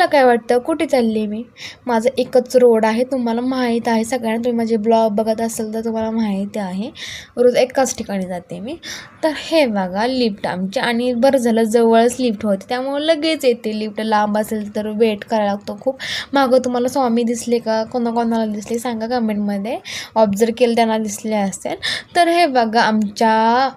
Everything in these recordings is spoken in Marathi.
तुम्हाला काय वाटतं कुठे चालली मी? माझं एकच रोड आहे, तुम्हाला माहीत आहे सगळ्यांना. तुम्ही माझे ब्लॉग बघत असाल तर तुम्हाला माहिती आहे रोज एकाच ठिकाणी जाते मी. तर हे बघा लिफ्ट आमची, आणि बरं झालं जवळच लिफ्ट होती त्यामुळे लगेच येते लिफ्ट. लांब असेल तर वेट करायला लागतो खूप. मागं तुम्हाला स्वामी दिसले का? कोणाकोणाला दिसले सांगा कमेंटमध्ये. ऑब्झर्व केलं त्यांना दिसले असेल. तर हे बघा आमच्या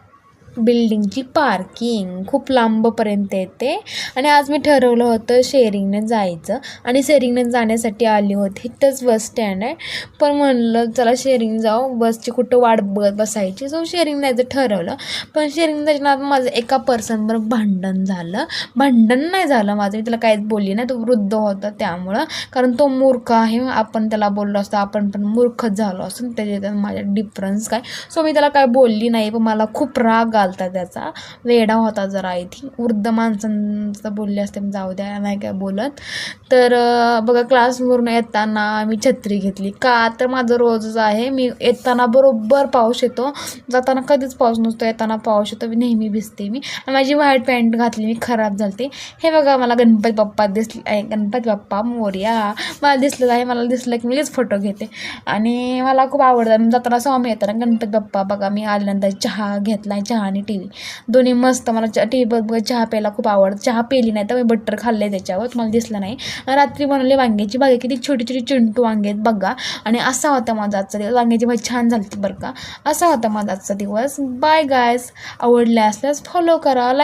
बिल्डिंगची पार्किंग खूप लांबपर्यंत येते. आणि आज मी ठरवलं होतं शेअरिंगने जायचं, आणि शेअरिंगने जाण्यासाठी आली होती. इथंच बस स्टँड आहे, पण म्हणलं चला शेअरिंग जाऊ, बसची कुठं वाट बघत बसायची. सो शेअरिंग जायचं ठरवलं. पण शेअरिंग जायच्या माझं एका पर्सनबरोबर भांडण झालं. भांडण नाही झालं माझं, मी त्याला काहीच बोलली नाही, तो वृद्ध होता त्यामुळं. कारण तो मूर्ख आहे, आपण त्याला बोललो असतो आपण पण मूर्खच झालो असतो, त्याच्यात माझ्या डिफरन्स काय. सो मी त्याला काय बोलली नाही, पण मला खूप राग आलता त्याचा. वेडा होता जरा. आय थिंक वृद्ध माणसांचं बोलले असते, जाऊ द्या नाही काय बोलत. तर बघा क्लासवरून येताना मी छत्री घेतली का, तर माझं रोजच आहे. मी येताना बरोबर पाऊस येतो, जाताना कधीच पाऊस नसतो, येताना पाऊस येतो, नेहमी भिजते मी. माझी व्हाईट पॅन्ट घातली मी, खराब झाली. हे बघा मला गणपती बाप्पा दिसले आहे, गणपती बाप्पा मोरया मला दिसलं आहे. मला दिसलं की मीच फोटो घेते, आणि मला खूप आवडतं. जाताना स्वामी येताना गणपती बाप्पा. बघा मी आल्यानंतर चहा घेतला, चहा आणि टी व्ही दोन्ही मस्त. मला टी व्ही बघ चहा प्यायला खूप आवडतं. चहा पेली नाही तर मी बटर खाल्लं आहे त्याच्यावर, तुम्हाला दिसलं नाही. रात्री बनवले वांग्याची भाजी, किती छोटी छोटी चिंटू वांगे आहेत बघा. आणि असा होता माझा आजचा दिवस. वांग्याची भाजी छान झाली बरं का. असा होता माझा आजचा दिवस. Bye guys. आवडल्या असल्यास फॉलो करा.